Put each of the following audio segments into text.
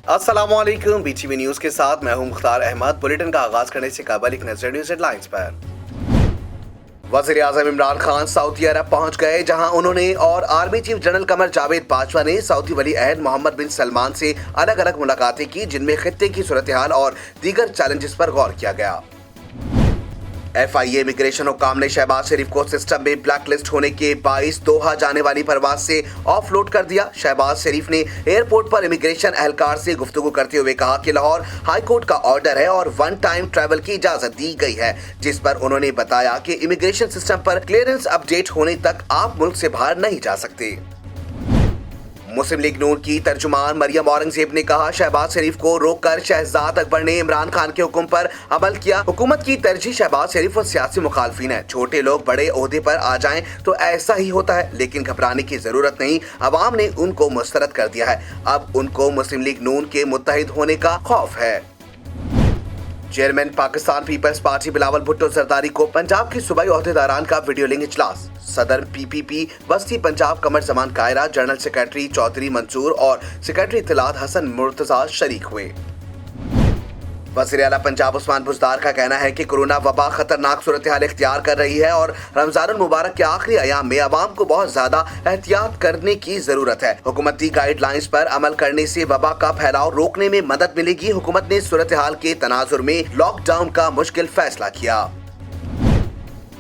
अस्सलामुअलैकुम, BTV news के साथ मैं हूं मुख्तार अहमद। बुलेटिन का आगाज करने से कबल एक नजर न्यूज हेडलाइंस पर। वजीर आजम इमरान खान सऊदी अरब पहुंच गए, जहां उन्होंने और army chief general Qamar Javed Bajwa ने सऊदी वली अहद मोहम्मद बिन सलमान से अलग अलग मुलाकातें की, जिनमें खित्ते की सूरत हाल और दीगर चैलेंजेस पर गौर किया गया। FIA इमिग्रेशन हुक्काम ने शहबाज शरीफ को सिस्टम में ब्लैक लिस्ट होने के बाइस दोहा जाने वाली परवाज से ऑफलोड कर दिया। शहबाज शरीफ ने एयरपोर्ट पर इमिग्रेशन एहलकार से गुफ्तगू करते हुए कहा कि लाहौर हाई कोर्ट का ऑर्डर है और वन टाइम ट्रैवल की इजाजत दी गई है, जिस पर उन्होंने बताया कि इमिग्रेशन सिस्टम पर क्लियरेंस अपडेट होने तक आप मुल्क से बाहर नहीं जा सकते। मुस्लिम लीग नून की तर्जुमान मरियम औरंगजेब ने कहा, शहबाज शरीफ को रोककर शहजाद अकबर ने इमरान खान के हुक्म पर अमल किया। हुकूमत की तरजीह शहबाज शरीफ और सियासी मुखालफिन है। छोटे लोग बड़े ओहदे पर आ जाएं तो ऐसा ही होता है, लेकिन घबराने की जरूरत नहीं। अवाम ने उनको मुस्तरद कर दिया है, अब उनको मुस्लिम लीग नून के मुत्तहिद होने का खौफ है। Chairman Pakistan Peoples Party Bilawal Bhutto Zardari को पंजाब की सूबाई ओहदेदारान का वीडियो लिंक इजलास। सदर PPP बस्ती पंजाब कमर जमान कायरा, जनरल सेक्रेटरी चौधरी मंसूर और सेक्रेटरी इत्तलात हसन मुर्तजा शरीक हुए। वज़ीर आला पंजाब उस्मान बुज़दार का कहना है कि कोरोना वबा खतरनाक सूरत हाल इख्तियार कर रही है और रमजानुल मुबारक के आखिरी अयाम में अवाम को बहुत ज्यादा एहतियात करने की जरूरत है। हुकूमती गाइडलाइंस पर अमल करने से वबा का फैलाव रोकने में मदद मिलेगी। हुकूमत ने सूरत हाल के तनाजुर में लॉकडाउन का मुश्किल फैसला किया।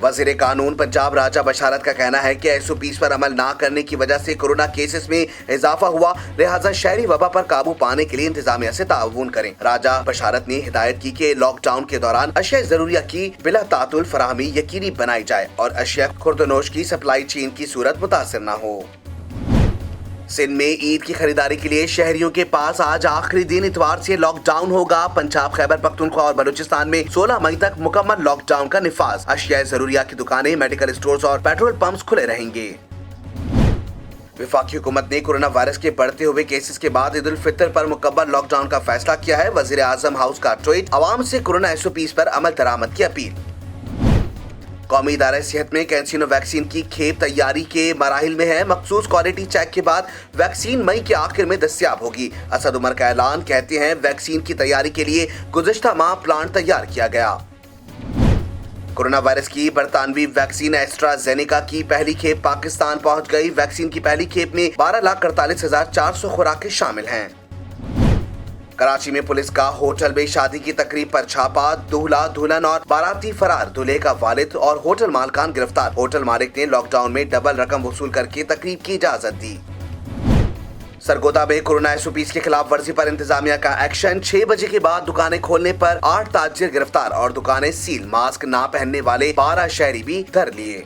वज़ीर कानून पंजाब राजा बशारत का कहना है कि SOPs पर अमल ना करने की वजह से कोरोना केसेस में इजाफा हुआ, लिहाजा शहरी वबा पर काबू पाने के लिए इंतजामिया से ताउन करें। राजा बशारत ने हिदायत की कि लॉकडाउन के दौरान अशिया जरूरिया की बिला तातुल फराहमी यकीनी बनाई जाए और अशिया खुर्दनोश की सप्लाई चेन की सूरत मुतासिर न हो। सिंध में ईद की खरीदारी के लिए शहरियों के पास आज आखिरी दिन इतवार से लॉकडाउन होगा। पंजाब, खैबर पख्तूनख्वा और बलूचिस्तान में 16 मई तक मुकम्मल लॉकडाउन का निफाज। अशिया जरूरिया की दुकानें, मेडिकल स्टोर्स और पेट्रोल पंप्स खुले रहेंगे। वफाकी हुकूमत ने कोरोना वायरस के बढ़ते हुए केसेस के बाद ईद उल फितर पर मुकम्मल लॉकडाउन का फैसला किया है। वजीर आजम हाउस का ट्वीट, अवाम से कोरोना SOPs पर अमल दरामद की अपील। कौमी इदारा सेहत में कैंसिनो वैक्सीन की खेप तैयारी के मराहिल में है। मखसूस क्वालिटी चेक के बाद वैक्सीन मई के आखिर में दस्तयाब होगी। असद उमर का ऐलान, कहते हैं वैक्सीन की तैयारी के लिए गुज़िश्ता माह प्लान तैयार किया गया। कोरोना वायरस की बरतानवी वैक्सीन एस्ट्राजेनेका की पहली खेप पाकिस्तान पहुंच गई। वैक्सीन की पहली खेप में 12,48,400 खुराकें शामिल हैं। कराची में पुलिस का होटल में शादी की तकरीब पर छापा। दूल्हा, दुल्हन और बाराती फरार, दूल्हे का वालिद और होटल मालकान गिरफ्तार। होटल मालिक ने लॉकडाउन में डबल रकम वसूल करके तकरीब की इजाजत दी। सरगोदा में कोरोना SOPs के खिलाफ वर्जी पर इंतजामिया का एक्शन। 6 बजे के बाद दुकानें खोलने पर 8 ताजिर गिरफ्तार और दुकानें सील। मास्क ना पहनने वाले 12 शहरी भी धर लिए।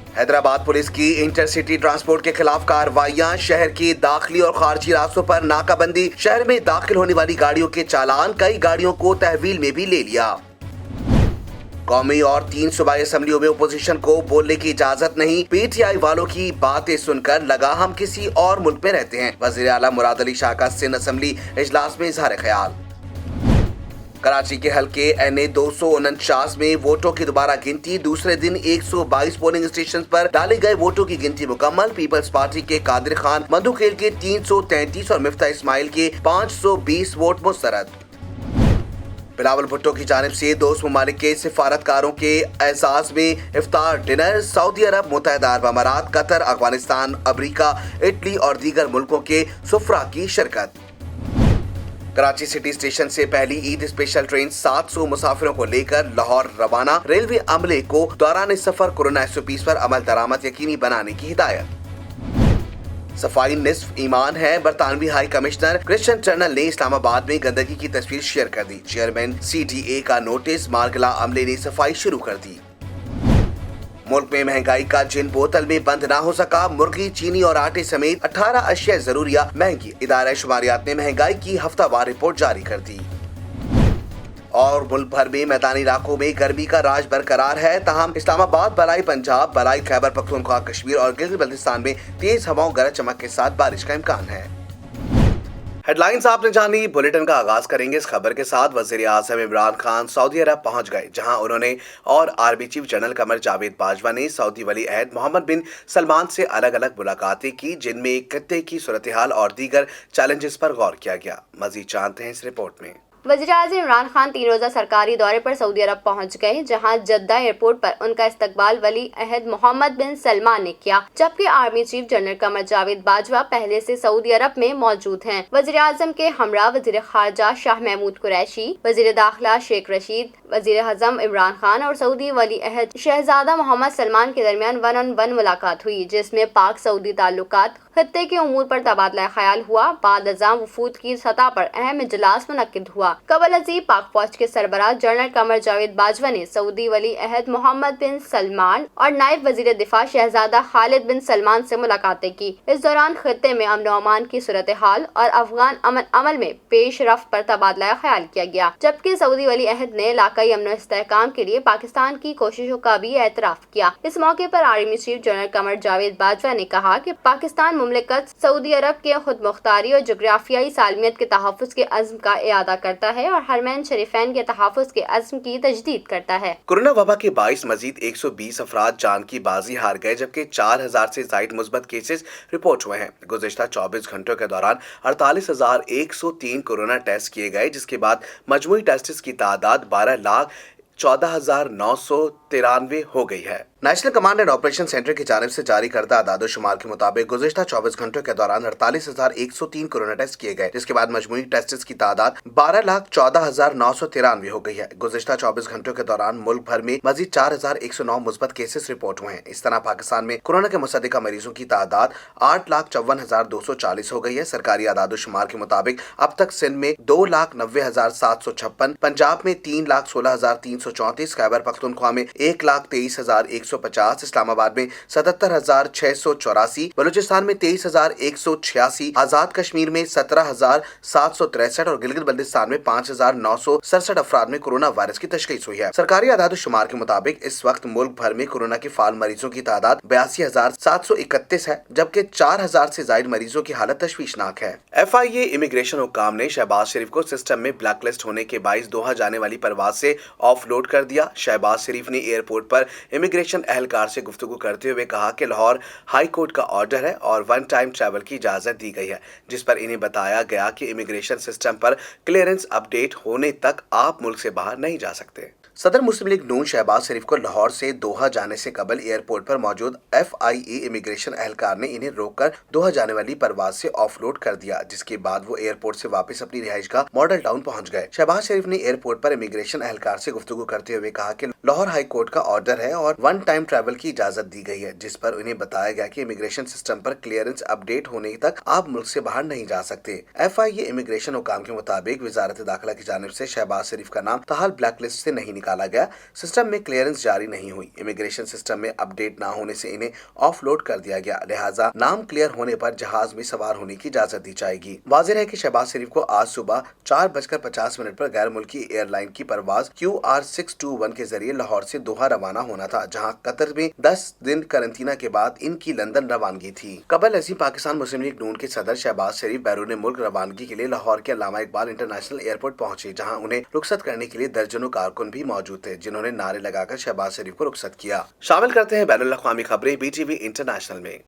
हैदराबाद पुलिस की इंटरसिटी ट्रांसपोर्ट के खिलाफ कार्रवाइयां। शहर के दाखिली और खारजी रास्तों पर नाकाबंदी। शहर में दाखिल होने वाली गाड़ियों के चालान, कई गाड़ियों को तहवील में भी ले लिया। कौमी और 3 सूबाई असेंबलियों में अपोजिशन को बोलने की इजाजत नहीं। PTI वालों की बातें सुनकर लगा हम किसी और मुल्क में रहते हैं। वज़ीर आला मुराद अली शाह का सिंध असेंबली इजलास में इजहार ख्याल। कराची के हल्के NA 249 में वोटों की दोबारा गिनती। दूसरे दिन 122 पोलिंग स्टेशन पर डाले गए वोटों की गिनती मुकम्मल। पीपल्स पार्टी के कादिर खान मधुखेल के 333 और मिफ्ता इस्माइल के 520 वोट मुस्तरद। बिलावल भुट्टो की जानिब से दोस्त ममालिक के सिफारतकारों के एजाज में इफ्तार डिनर। सऊदी अरब, मुत्तहिदा अरब अमारात, कतर, अफगानिस्तान, अमरीका, इटली और दीगर मुल्कों के सुफरा की शिरकत। कराची सिटी स्टेशन से पहली ईद स्पेशल ट्रेन 700 मुसाफिरों को लेकर लाहौर रवाना। रेलवे अमले को दौरान सफर कोरोना SOPs पर अमल दरामद यकीनी बनाने की हिदायत। सफाई निस्फ ईमान है, बरतानवी हाई कमिश्नर क्रिश्चियन टर्नल ने इस्लामाबाद में गंदगी की तस्वीर शेयर कर दी। चेयरमैन CDA का नोटिस, मार्गला अमले ने सफाई शुरू कर दी। मुल्क में महंगाई का जिन बोतल में बंद ना हो सका। मुर्गी, चीनी और आटे समेत 18 अशिया जरूरिया महंगी। इदारा शुमारियात ने महंगाई की हफ्तावार रिपोर्ट जारी कर दी। और मुल्क भर में मैदानी इलाकों में गर्मी का राज बरकरार है। तमाम इस्लामाबाद, बलाई पंजाब, बलाई खैबर पख्तूनख्वा, कश्मीर और गिलगित बल्तिस्तान में तेज हवाओं, गरज चमक के साथ बारिश का इम्कान है। हेडलाइंस आपने जानी, बुलेटिन का आगाज करेंगे इस खबर के साथ। वजीर आजम इमरान खान सऊदी अरब पहुंच गए, जहां उन्होंने और army chief general Qamar Javed Bajwa ने सऊदी वली अहद मोहम्मद बिन सलमान से अलग अलग मुलाकातें की, जिनमें खत्ते की सूरत हाल और दीगर चैलेंजेस पर गौर किया गया। मजीद जानते हैं इस रिपोर्ट में। वज़ीर आज़म इमरान खान 3 रोज़ा सरकारी दौरे पर सऊदी अरब पहुंच गए, जहां जद्दा एयरपोर्ट पर उनका इस्तकबाल वली अहद मोहम्मद बिन सलमान ने किया, जबकि army chief general Qamar Javed Bajwa पहले से सऊदी अरब में मौजूद हैं। वज़ीर आज़म के हमरा वज़ीर ख़ारजा शाह महमूद कुरैशी, वज़ीर दाखिला शेख रशीद, वज़ीर आज़म इमरान खान और सऊदी वली अहद शहजादा मोहम्मद सलमान के दरमियान 1-on-1 मुलाकात हुई, जिसमें पाक सऊदी ताल्लुकात, खत्ते के उमूर पर तबादला ख्याल हुआ। बाद अज़ाम वफूद की सतह पर अहम इजलास मुनक्किद हुआ। कबल अज़ीब पाक फौज के सरबराह जनरल कमर जावेद बाजवा ने सऊदी वली अहद मोहम्मद बिन सलमान और नायब वज़ीर दिफा शहजादा खालिद बिन सलमान से मुलाकातें की। इस दौरान खत्ते में अमन अमान की सूरत हाल और अफगान अमन अमल में पेश रफ्त पर तबादला ख्याल किया गया, जबकि सऊदी वली अहद ने इलाकाई अमन इस्तेहकाम के लिए पाकिस्तान की कोशिशों का भी एतराफ़ किया। इस मौके पर army chief general Qamar Javed Bajwa ने कहा कि पाकिस्तान मुमलिकत सऊदी अरब के खुद मुख्तारी और जोग्राफियाई सालमियत के तहफ़्फ़ुज़ के अज़्म का इयादा करता है और हरमैन शरीफैन के तहफ़्फ़ुज़ के अज़्म की तजदीद करता है। कोरोना वबा के बाईस मजीद 120 अफराद जान की बाजी हार गए, जबकि 4000 से जायद मुस्बत केसेस रिपोर्ट हुए हैं। गुज़िश्ता 24 घंटों के दौरान 48,103 कोरोना टेस्ट किए गए, जिसके बाद मजमूई टेस्ट की तादाद 12,14,993 हो गई है। National command and operation centre की जानिब से जारी करदा आदाद-ओ-शुमार के मुताबिक गुज़िश्ता 24 घंटों के दौरान 48,103 कोरोना टेस्ट किए गए, जिसके बाद मजमूई टेस्ट की तादाद 12,14,993 हो गई है। गुज़िश्ता 24 घंटों के दौरान मुल्क भर में मजीद 4,109 मुस्बत केसेस रिपोर्ट हुए हैं। इस तरह पाकिस्तान में कोरोना के मुसद्दिका मरीजों की तादाद 8,54,240 हो गई है। सरकारी आदाद-ओ-शुमार के मुताबिक अब तक सिंध में 2,90,756, पंजाब में 3,16,334, खैबर पख्तूनख्वा में 1,23,150, इस्लामाबाद में 77,684, बलूचिस्तान में 23,186, आजाद कश्मीर में 17,763 और गिलगित बल्तिस्तान में 5,967 अफराद में कोरोना वायरस की तशखीस हुई है। सरकारी आदाद-ओ-शुमार के मुताबिक इस वक्त मुल्क भर में कोरोना के फाल मरीजों की तादाद 82,731 है, जबकि 4,000 से ज्यादा मरीजों की हालत तशवीशनाक है। FIA इमिग्रेशन हुक्काम ने शहबाज शरीफ को सिस्टम में ब्लैक लिस्ट होने के बाइस दोहा जाने वाली परवाज से ऑफलोड कर दिया। शहबाज शरीफ ने एयरपोर्ट पर इमिग्रेशन एहलकार से गुफ्तगू करते हुए कहा कि लाहौर हाई कोर्ट का ऑर्डर है और 1 टाइम ट्रैवल की इजाजत दी गई है, जिस पर इन्हें बताया गया कि इमिग्रेशन सिस्टम पर क्लियरेंस अपडेट होने तक आप मुल्क से बाहर नहीं जा सकते। सदर मुस्लिम लीग नून शहबाज शरीफ को लाहौर से दोहा जाने से कबल एयरपोर्ट पर मौजूद FIA इमिग्रेशन एहलकार ने इन्हें रोककर दोहा जाने वाली परवाज से ऑफलोड कर दिया, जिसके बाद वो एयरपोर्ट से वापस अपनी रिहाइश का मॉडल टाउन पहुंच गए। शहबाज शरीफ ने एयरपोर्ट पर इमिग्रेशन एहलकार से गुफ्तगू करते हुए कहा कि लाहौर हाई कोर्ट का ऑर्डर है और 1 टाइम ट्रैवल की इजाजत दी गई है, जिस पर उन्हें बताया गया कि इमिग्रेशन सिस्टम पर क्लियरेंस अपडेट होने तक आप मुल्क से बाहर नहीं जा सकते। FIA इमिग्रेशन हुक्काम के मुताबिक वजारत दाखिला की जानिब से शहबाज शरीफ का नाम ताहाल ब्लैक लिस्ट से नहीं निकाला गया। सिस्टम में क्लियरेंस जारी नहीं हुई। इमिग्रेशन सिस्टम में अपडेट ना होने से इन्हें ऑफलोड कर दिया गया, लिहाजा नाम क्लियर होने पर जहाज में सवार होने की इजाजत दी जाएगी। वाज़ेह है कि शहबाज शरीफ को आज सुबह 4:50 पर गैर मुल्की एयरलाइन की परवाज QR621 के जरिए लाहौर से दोहा रवाना होना था, जहां कतर में 10 दिन करंतना के बाद इनकी लंदन रवानगी थी। कबल ऐसी पाकिस्तान मुस्लिम लीग नून के सदर शहबाज शरीफ बैरून मुल्क रवानगी के लिए लाहौर के अल्लामा इकबाल इंटरनेशनल एयरपोर्ट पहुंचे, जहां उन्हें रुखसत करने के लिए दर्जनों कारकुन भी मौजूद थे, जिन्होंने नारे लगाकर शहबाज शरीफ को रुखसत किया। शामिल करते हैं बैनुल अक़वामी खबरें BTV इंटरनेशनल में।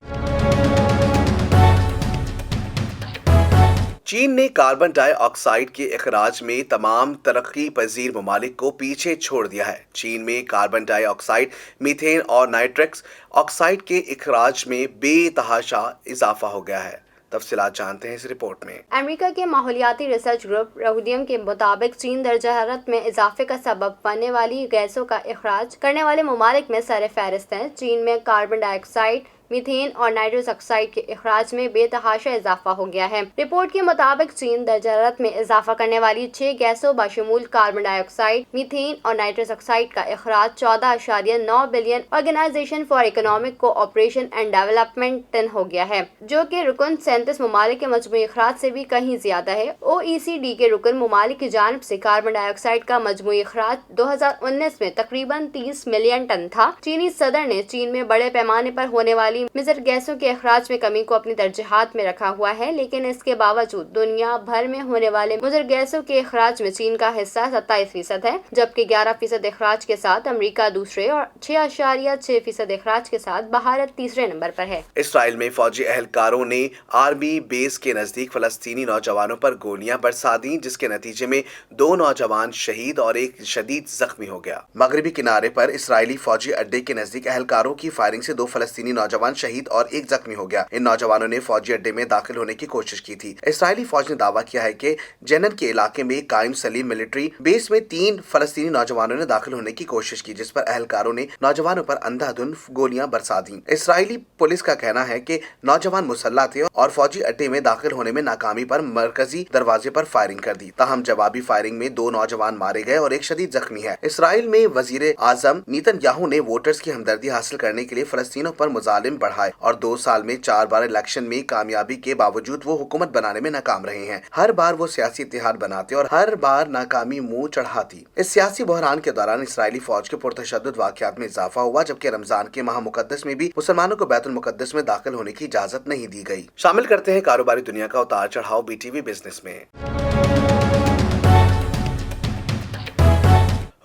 चीन ने कार्बन डाइऑक्साइड के इखराज में तमाम तरक्की पजीर ममालिक को पीछे छोड़ दिया है। चीन में कार्बन डाइऑक्साइड, मीथेन और नाइट्रस ऑक्साइड के इखराज में बेतहाशा इजाफा हो गया है। तफसीलात जानते हैं इस रिपोर्ट में। अमेरिका के माहौलियाती रिसर्च ग्रुप रहुडियम के मुताबिक चीन दर्जा हरारत में इजाफे का सबब बनने वाली गैसों का इखराज करने वाले ममालिक में सर फहरिस्त है। चीन में कार्बन डाइऑक्साइड, मीथेन और नाइट्रस ऑक्साइड के इखराज में बेतहाशा इजाफा हो गया है। रिपोर्ट के मुताबिक चीन दर्जा हरारत में इजाफा करने वाली 6 गैसों बशमूल कार्बन डाइऑक्साइड, मीथेन और नाइट्रस ऑक्साइड का इखराज 14.9 billion Organisation for Economic Cooperation and Development ton हो गया है, जो कि रुकन 37 ममालिक के मजमूई इखराज से भी कहीं ज्यादा है। OECD के रुकन ममालिक की जानिब से कार्बन डाइऑक्साइड का मजमूई इखराज 2019 में तकरीबन 30 मिलियन टन था। चीनी सदर ने चीन में बड़े पैमाने पर होने वाली वाली मिजर गैसों के अखराज में कमी को अपनी तरजीहात में रखा हुआ है, लेकिन इसके बावजूद दुनिया भर में होने वाले मुजर गैसों के अखराज में चीन का हिस्सा 27% है, जबकि 11% अखराज के साथ अमेरिका दूसरे और 6.6% अखराज के साथ भारत तीसरे नंबर पर है। इसराइल में फौजी एहलकारों ने आर्मी बेस के नजदीक फलस्तीनी नौजवानों पर गोलियां बरसा दी, जिसके नतीजे में 2 नौजवान शहीद और एक शदीद जख्मी हो गया। मगरबी किनारे पर इसराइली फौजी अड्डे के नजदीक एहलकारों की फायरिंग से 2 फलस्तीनी नौजवान शहीद और एक जख्मी हो गया। इन नौजवानों ने फौजी अड्डे में दाखिल होने की कोशिश की थी। इसराइली फौज ने दावा किया है कि जेनन के इलाके में कायम सलीम मिलिट्री बेस में 3 फलस्तीनी नौजवानों ने दाखिल होने की कोशिश की, जिस पर एहलकारों ने नौजवानों पर अंधाधुंध गोलियां बरसा दी। इसराइली पुलिस का कहना है कि नौजवान मुसल्ला थे और फौजी अड्डे में दाखिल होने में नाकामी पर मरकजी दरवाजे पर फायरिंग कर दी। ताहम जवाबी फायरिंग में 2 नौजवान मारे गए और एक शदीद जख्मी है। इसराइल में वजीर आजम नेतन्याहू ने वोटर्स की हमदर्दी हासिल करने के लिए फलस्तीनों पर मुजालिम बढ़ाए और 2 साल में 4 बार इलेक्शन में कामयाबी के बावजूद वो हुकूमत बनाने में नाकाम रहे हैं। हर बार वो सियासी इत्तेहाद बनाते और हर बार नाकामी मुंह चढ़ाती। इस सियासी बहरान के दौरान इसराइली फौज के पुरतशद्दुद वाक़यात में इजाफा हुआ, जबकि रमजान के माह मुकद्दस में भी मुसलमानों को बैतुल मुकद्दस में दाखिल होने की इजाजत नहीं दी गई। शामिल करते हैं कारोबारी दुनिया का उतार चढ़ाव BTV बिजनेस में।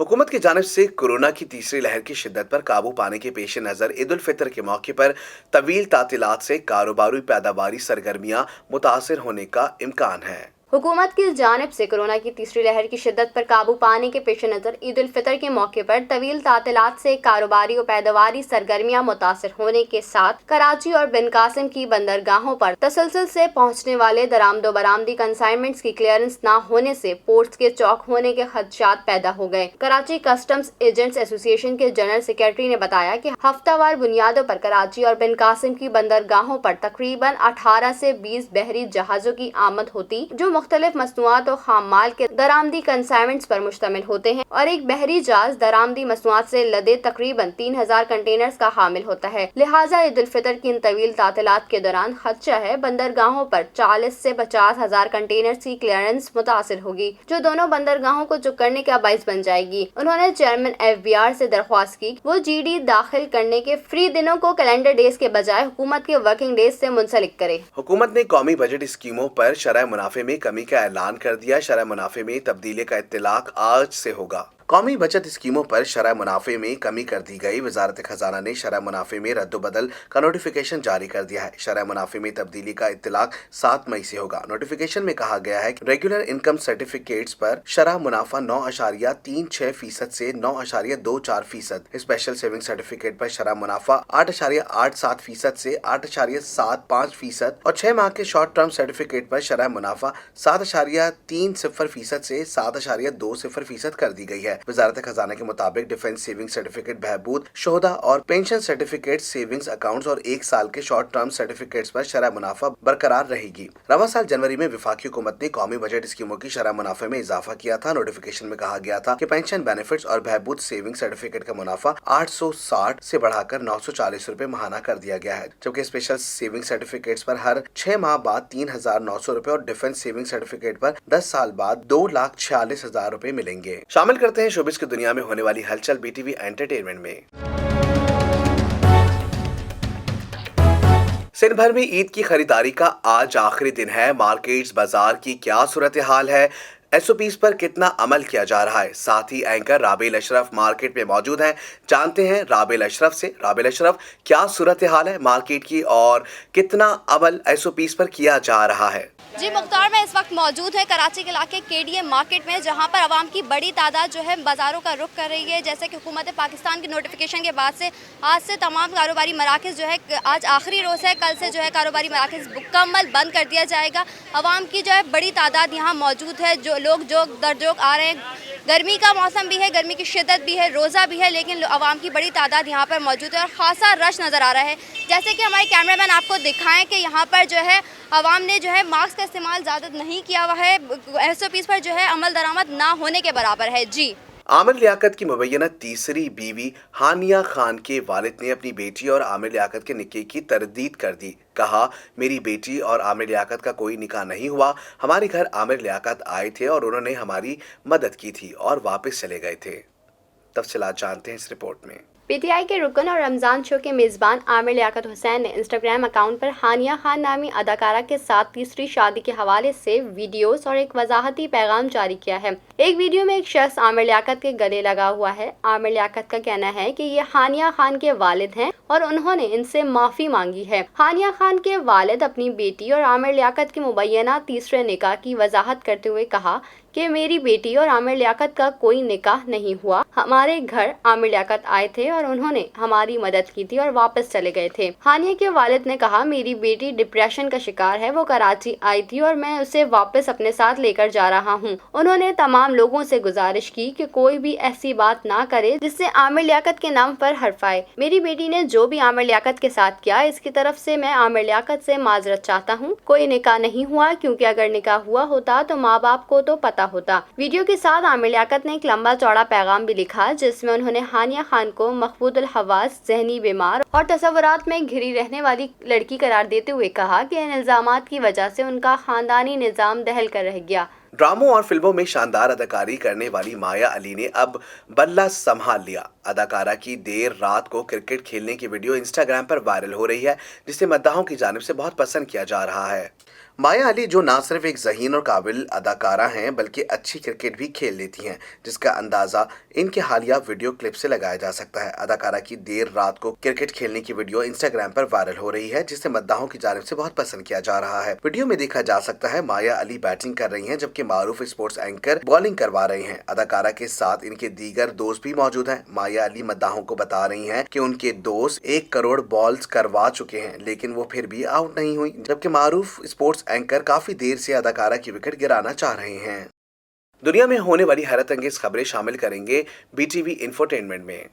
हुकूमत की जानिब से कोरोना की तीसरी लहर की शिद्दत पर काबू पाने के पेश नज़र ईद उल फितर के मौके पर तवील तातीलात से कारोबारी पैदावारी सरगर्मियां मुतासिर होने का इम्कान है। हुकूमत की जानिब से कोरोना की तीसरी लहर की शिद्दत पर काबू पाने के पेश नज़र ईद उल फितर के मौके पर तवील तातीलात से कारोबारी और पैदावारी सरगर्मियां मुतासिर होने के साथ कराची और बिन कासिम की बंदरगाहों पर तसलसल से पहुंचने वाले दरामदो बरामदी कंसाइनमेंट्स की क्लियरेंस न होने से पोर्ट्स के चौक होने के खदशात पैदा हो गए। कराची कस्टम्स एजेंट्स एसोसिएशन के जनरल सेक्रेटरी ने बताया कि हफ्तावार बुनियादों पर कराची और बिन कासिम की बंदरगाहों पर तकरीबन 18 से 20 बहरी जहाजों की आमद होती, जो मुख्तलिफ मसनूआत और खाम माल के दरामदी कंसाइनमेंट्स पर मुश्तमिल होते हैं, और एक बहरी जहाज दरामदी मसनूआत से लदे तकरीबन 3000 कंटेनर्स का हामिल होता है। लिहाजा ईद उल फितर की इन तवील तातीलात के दौरान खदशा है बंदरगाहों पर 40 से 50 हजार कंटेनर्स की क्लियरेंस मुतासिर होगी, जो दोनों बंदरगाहों को चुक करने का बाइस बन जाएगी। उन्होंने चेयरमैन FBR से दरख्वास्त की वो GD दाखिल करने के फ्री दिनों को कैलेंडर डेज के बजाय हुकूमत के वर्किंग डेज से मुंसलिक करे। हुकूमत ने कौमी बजट स्कीमों पर शरह मुनाफे में कमी का ऐलान कर दिया। शरह मुनाफे में तब्दीली का इत्तलाक आज से होगा। कौमी बचत स्कीमों पर शरह मुनाफे में कमी कर दी गई। वजारत खजाना ने शरह मुनाफे में रद्दोबदल का नोटिफिकेशन जारी कर दिया है। शरह मुनाफे में तब्दीली का इत्तलाक 7 मई से होगा। नोटिफिकेशन में कहा गया है कि रेगुलर इनकम सर्टिफिकेट्स पर शरह मुनाफा 9.36% से 9.24%, स्पेशल सेविंग सर्टिफिकेट पर शरह मुनाफा 8.87% से 8.75% और 6 माह के शॉर्ट टर्म सर्टिफिकेट पर शरह मुनाफा 7.30% से 7.20% कर दी गई है। वजारत खजाना के मुताबिक डिफेंस सेविंग सर्टिफिकेट, बहबूद, शोहदा और पेंशन सर्टिफिकेट, सेविंग्स अकाउंट्स और 1 साल के शॉर्ट टर्म सर्टिफिकेट्स पर शरह मुनाफा बरकरार रहेगी। रवा साल जनवरी में वफाकी हुकूमत ने कौमी बजट स्कीमों की शरह मुनाफे में इजाफा किया था। नोटिफिकेशन में कहा गया था कि पेंशन बेनिफिट्स और बहबूद सेविंग सर्टिफिकेट का मुनाफा 860 से बढ़ाकर 940 रुपए माहाना कर दिया गया है, जबकि स्पेशल सेविंग सर्टिफिकेट्स पर हर 6 माह बाद 3900 रुपए और डिफेंस सेविंग सर्टिफिकेट पर 10 साल बाद 2,46,000 रुपए मिलेंगे। शामिल करते हैं शोबिस की दुनिया में होने वाली हलचल BTV एंटरटेनमेंट में। सिंध भर में ईद की खरीदारी का आज आखिरी दिन है। मार्केट्स, बाजार की क्या सूरत हाल है, SOPs पर कितना अमल किया जा रहा है। साथ ही एंकर राबेल अशरफ मार्केट में मौजूद हैं। जानते हैं राबेल अशरफ से। राबेल अशरफ, क्या सूरत हाल है मार्केट की और कितना अमल SOPs पर किया जा रहा है? जी मुख्तार, मैं इस वक्त मौजूद है कराची के इलाके KDM मार्केट में, जहां पर आवाम की बड़ी तादाद जो है बाज़ारों का रुख कर रही है। जैसे कि हुकूमत पाकिस्तान के नोटिफिकेशन के बाद से आज से तमाम कारोबारी मराकज़ जो है, आज आखिरी रोज़ है, कल से जो है कारोबारी मराकज़ मुकम्मल बंद कर दिया जाएगा। आवाम की जो है बड़ी तादाद यहाँ मौजूद है, जो लोग जोक दर जोक आ रहे हैं। गर्मी का मौसम भी है, गर्मी की शिद्दत भी है, रोज़ा भी है, लेकिन आवाम की बड़ी तादाद यहाँ पर मौजूद है और ख़ासा रश नज़र आ रहा है। जैसे कि हमारे कैमरामैन आपको दिखाएं कि यहाँ पर जो है आवाम ने जो है मास्क का इस्तेमाल ज़्यादा नहीं किया हुआ है। SOPs पर जो है अमल दरामद ना होने के बराबर है। जी, आमिर लियाकत की मुबैना तीसरी बीवी हानिया खान के वालिद ने अपनी बेटी और आमिर लियाकत के निकाह की तरदीद कर दी। कहा, मेरी बेटी और आमिर लियाकत का कोई निकाह नहीं हुआ। हमारे घर आमिर लियाकत आए थे और उन्होंने हमारी मदद की थी और वापस चले गए थे। तफसीलात जानते हैं इस रिपोर्ट में। पीटीआई के रुकन और रमजान शो के मेजबान आमिर लियाकत हुसैन ने इंस्टाग्राम अकाउंट पर हानिया खान नामी अदाकारा के साथ तीसरी शादी के हवाले से वीडियोस और एक वजाहती पैगाम जारी किया है। एक वीडियो में एक शख्स आमिर लियाकत के गले लगा हुआ है। आमिर लियाकत का कहना है कि ये हानिया खान के वालिद हैं और उन्होंने इनसे माफी मांगी है। हानिया खान के वालिद अपनी बेटी और आमिर लियाकत के मुबैना तीसरे निकाह की वजाहत करते हुए कहा कि मेरी बेटी और आमिर लियाकत का कोई निकाह नहीं हुआ। हमारे घर आमिर लियाकत आए थे और उन्होंने हमारी मदद की थी और वापस चले गए थे। हानिया के वालिद ने कहा, मेरी बेटी डिप्रेशन का शिकार है, वो कराची आई थी और मैं उसे वापस अपने साथ लेकर जा रहा हूँ। उन्होंने तमाम लोगों से गुजारिश की कि कोई भी ऐसी बात ना करे जिससे आमिर लियाकत के नाम पर हर्फ आए। मेरी बेटी ने जो भी आमिर लियाकत के साथ किया, इसकी तरफ से मैं आमिर लियाकत से माजरत चाहता हूँ। कोई निकाह नहीं हुआ, क्योंकि अगर निकाह हुआ होता तो माँ बाप को तो पता होता। वीडियो के साथ आमिर लियाकत ने एक लंबा चौड़ा पैगाम भी लिखा, जिसमें उन्होंने हानिया खान को महफूदुल हवास, जहनी बीमार और तसव्वुरात में घिरी रहने वाली लड़की करार देते हुए कहा कि इन इल्जामात की वजह से उनका खानदानी निजाम दहल कर रह गया। ड्रामों और फिल्मों में शानदार अदाकारी करने वाली माया अली ने अब बल्ला संभाल लिया। अदाकारा की देर रात को क्रिकेट खेलने की वीडियो इंस्टाग्राम पर वायरल हो रही है, जिसे मद्दाहों की जानिब से बहुत पसंद किया जा रहा है। माया अली जो ना सिर्फ एक ज़हीन और काबिल अदाकारा हैं बल्कि अच्छी क्रिकेट भी खेल लेती हैं, जिसका अंदाज़ा इनके हालिया वीडियो क्लिप से लगाया जा सकता है। अदाकारा की देर रात को क्रिकेट खेलने की वीडियो इंस्टाग्राम पर वायरल हो रही है, जिसे मद्दाहों की जानिब से बहुत पसंद किया जा रहा है। वीडियो में देखा जा सकता है माया अली बैटिंग कर रही हैं, जबकि मारूफ स्पोर्ट्स एंकर बॉलिंग करवा रहे हैं। अदाकारा के साथ इनके दीगर दोस्त भी मौजूद हैं। माया अली मद्दाहों को बता रही हैं कि उनके दोस्त 1 करोड़ बॉल्स करवा चुके हैं, लेकिन वो फिर भी आउट नहीं हुई, जबकि मारूफ स्पोर्ट्स एंकर काफी देर से अदाकारा की विकेट गिराना चाह रहे हैं। दुनिया में होने वाली हैरत अंगेज खबरें शामिल करेंगे बीटीवी इंफोटेनमेंट में।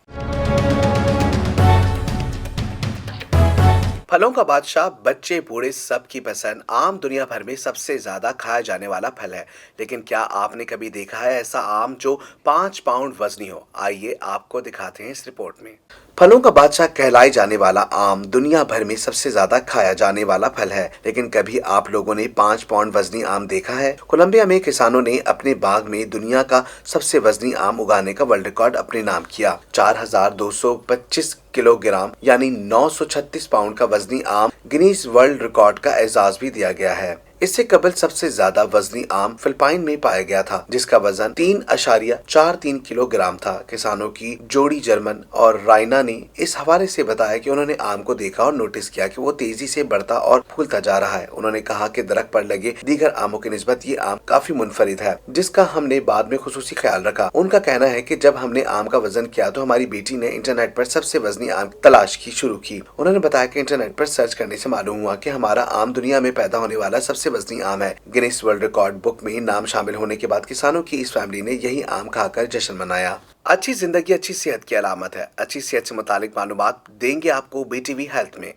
फलों का बादशाह, बच्चे बूढ़े सबकी पसंद, आम दुनिया भर में सबसे ज्यादा खाया जाने वाला फल है। लेकिन क्या आपने कभी देखा है ऐसा आम जो 5 पाउंड वजनी हो? आइए आपको दिखाते हैं इस रिपोर्ट में। फलों का बादशाह कहलाए जाने वाला आम दुनिया भर में सबसे ज्यादा खाया जाने वाला फल है, लेकिन कभी आप लोगों ने 5 पाउंड वजनी आम देखा है? कोलंबिया में किसानों ने अपने बाग में दुनिया का सबसे वजनी आम उगाने का वर्ल्ड रिकॉर्ड अपने नाम किया। 4225 किलोग्राम यानी 936 पाउंड का वजनी आम गिनीज वर्ल्ड रिकॉर्ड का एजाज भी दिया गया है। इससे कबल सबसे ज्यादा वजनी आम फिलिपाइन में पाया गया था, जिसका वजन 3.43 किलोग्राम था। किसानों की जोड़ी जर्मन और राइना ने इस हवाले से बताया कि उन्होंने आम को देखा और नोटिस किया कि वो तेजी से बढ़ता और फूलता जा रहा है। उन्होंने कहा कि दरख्त पर लगे दीगर आमों की निस्बत ये आम काफी मुनफरिद है, जिसका हमने बाद में खुसूसी ख्याल रखा। उनका कहना है कि जब हमने आम का वजन किया तो हमारी बेटी ने इंटरनेट पर सबसे वजनी आम तलाश की शुरू की। उन्होंने बताया कि इंटरनेट पर सर्च करने से मालूम हुआ कि हमारा आम दुनिया में पैदा होने वाला सबसे वजनी आम है। गिनीज वर्ल्ड रिकॉर्ड बुक में नाम शामिल होने के बाद किसानों की इस फैमिली ने यही आम खाकर जश्न मनाया। अच्छी जिंदगी अच्छी सेहत की अलामत है। अच्छी सेहत से मुतालिक मालूमात देंगे आपको बीटीवी हेल्थ में।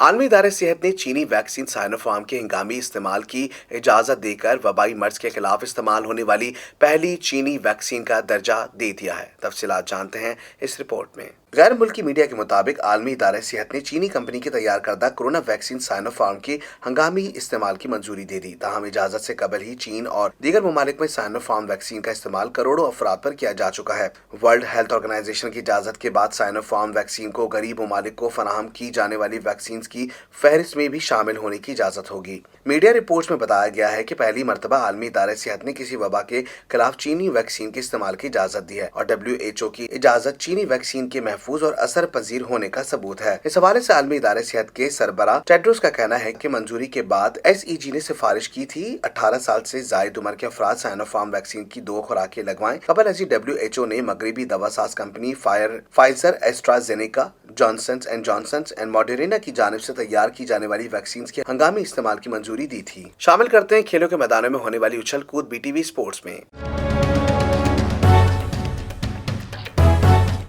आलमी इदारे सेहत ने चीनी वैक्सीन साइनोफार्म के हंगामी इस्तेमाल की इजाजत देकर वबाई मर्ज के खिलाफ इस्तेमाल होने वाली पहली चीनी वैक्सीन का दर्जा दे दिया है। तफसीलात जानते हैं इस रिपोर्ट में। गैर मुल्की मीडिया के मुताबिक आलमी इदारे सेहत ने चीनी कंपनी की तैयार करदा कोरोना वैक्सीन साइनोफार्म के हंगामी इस्तेमाल की मंजूरी दे दी। ताहम इजाजत से कबल ही चीन और दीगर ममालिक में साइनोफार्म वैक्सीन का इस्तेमाल करोड़ों अफराद पर किया जा चुका है। वर्ल्ड हेल्थ ऑर्गेनाइजेशन की इजाजत के बाद साइनोफार्म वैक्सीन को गरीब ममालिक को फराहम की जाने वाली वैक्सीन की फहरिस्त में भी शामिल होने की इजाजत होगी। मीडिया रिपोर्ट्स में बताया गया है कि पहली मरतबा आलमी इदारे सेहत ने किसी वबा के खिलाफ चीनी वैक्सीन के इस्तेमाल की इजाजत दी है और WHO की इजाजत चीनी वैक्सीन के महफूज और असर पजीर होने का सबूत है। इस हवाले से आलमी इदारे सेहत के सरबराह टेड्रोस का कहना है कि मंजूरी के बाद SEG ने सिफारिश की थी 18 साल से जायद उम्र के अफराद साइनोफार्म वैक्सीन की 2 खुराकें लगवाएं। कबल ऐसी WHO ने मगरबी दवासाज company Pfizer, AstraZeneca, Johnson and Johnson and Moderna की जानिब से तैयार की जाने वाली वैक्सीन के हंगामी इस्तेमाल की मंजूरी दी थी। शामिल करते हैं खेलों के मैदानों में होने वाली उछल कूद बीटीवी स्पोर्ट्स में।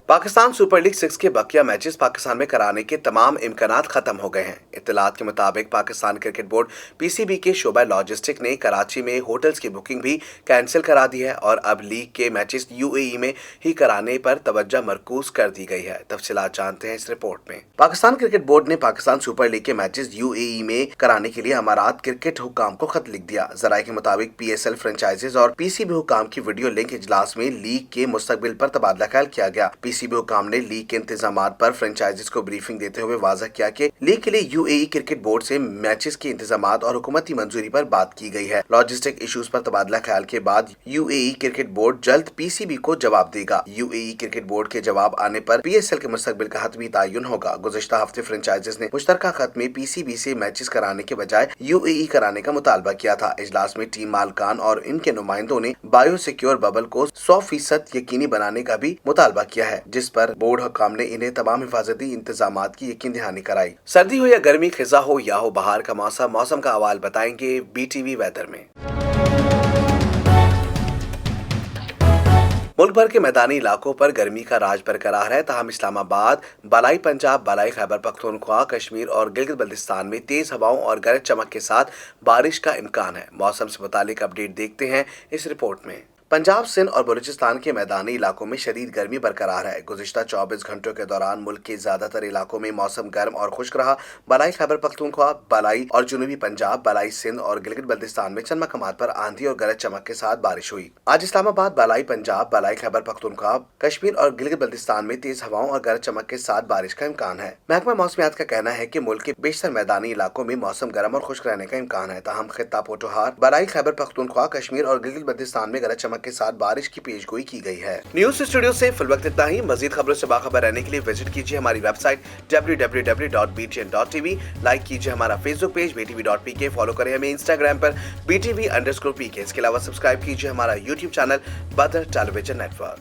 पाकिस्तान सुपर लीग 6 के बकिया मैचेस पाकिस्तान में कराने के तमाम इम्कानात खत्म हो गए हैं। इत्तलात के मुताबिक पाकिस्तान क्रिकेट बोर्ड पीसीबी के शोबा लॉजिस्टिक ने कराची में होटल्स की बुकिंग भी कैंसिल करा दी है और अब लीग के मैचेस यूएई में ही कराने पर तवज्जो मरकूज कर दी गई है। तफसीलात जानते हैं इस रिपोर्ट में। पाकिस्तान क्रिकेट बोर्ड ने पाकिस्तान सुपर लीग के मैचेस यूएई में कराने के लिए अमारात क्रिकेट हुकाम को खत लिख दिया। जराये के मुताबिक पीएसएल फ्रेंचाइजीज और पीसीबी हुकाम की वीडियो लिंक इजलास में लीग के मुस्तकबिल पर तबादला ख्याल किया गया। पीसीबी हुकाम ने लीग के इंतजामात पर फ्रेंचाइजीज को ब्रीफिंग देते हुए वाज़ह किया कि लीग के लिए यूएई क्रिकेट बोर्ड से मैचेस के इंतजामात और हुकूमती मंजूरी पर बात की गई है। लॉजिस्टिक इश्यूज पर तबादला ख्याल के बाद यूएई क्रिकेट बोर्ड जल्द पीसीबी को जवाब देगा। यूएई क्रिकेट बोर्ड के जवाब आने पर पीएसएल के मुस्तकबिल का हतमी तयन होगा। गुज़िश्ता हफ्ते फ्रेंचाइजीज ने मुश्तरका खत में पीसीबी से मैचेस कराने के बजाय यूएई कराने का मुतालबा किया था। इजलास में टीम मालकान और इनके नुमाइंदों ने बायो सिक्योर बबल को 100% यकीनी बनाने का भी मुतालबा किया है, जिस पर बोर्ड हुकाम ने इन्हें तमाम हिफाजती इंतजामात की यकीन दहानी कराई। सर्दी हो या गर्मी, खिजा हो या हो बहार का मौसम का अहवाल बताएंगे बीटीवी वेदर में। मुल्क भर के मैदानी इलाकों पर गर्मी का राज बरकरार है। तहम इस्लामाबाद, बालाई पंजाब, बालाई खैबर पख्तूनख्वा, कश्मीर और गिलगित बल्तिस्तान में तेज हवाओं और गरज चमक के साथ बारिश का इम्कान है। मौसम से मुतालिक अपडेट देखते हैं इस रिपोर्ट में। पंजाब, सिंध और बलूचिस्तान के मैदानी इलाकों में शदीद गर्मी बरकरार है। गुज़िश्ता 24 घंटों के दौरान मुल्क के ज्यादातर इलाकों में मौसम गर्म और खुश्क रहा। बालाई खैबर पख्तूनख्वा, बालाई और जुनूबी पंजाब, बालाई सिंध और गिलगित बल्तिस्तान में चंद मकामात पर आंधी और गरज चमक के साथ बारिश हुई। आज इस्लामाबाद, बालाई पंजाब, बालाई खैबर पख्तूनख्वा, कश्मीर और गिलगित बल्तिस्तान में तेज हवाओं और गरज चमक के साथ बारिश का इम्कान है। महकमा मौसमियात का कहना है कि मुल्क के बेशतर मैदानी इलाकों में मौसम गर्म और खुश्क रहने का इम्कान है। तहम खित्ता पोटोहार, बालाई खैबर पख्तूनख्वा, कश्मीर और गिलगित बल्तिस्तान में गरज चमक के साथ बारिश की पेशगोई की गई है। न्यूज स्टूडियो से फिल वक्त इतना ही। मजीद खबरों से बाखबर रहने के लिए विजिट कीजिए हमारी वेबसाइट www.btn.tv। लाइक कीजिए हमारा फेसबुक पेज btv.pk। फॉलो करें हमें इंस्टाग्राम पर btv_pk। इसके अलावा सब्सक्राइब कीजिए हमारा यूट्यूब चैनल बदर टेलीविजन नेटवर्क।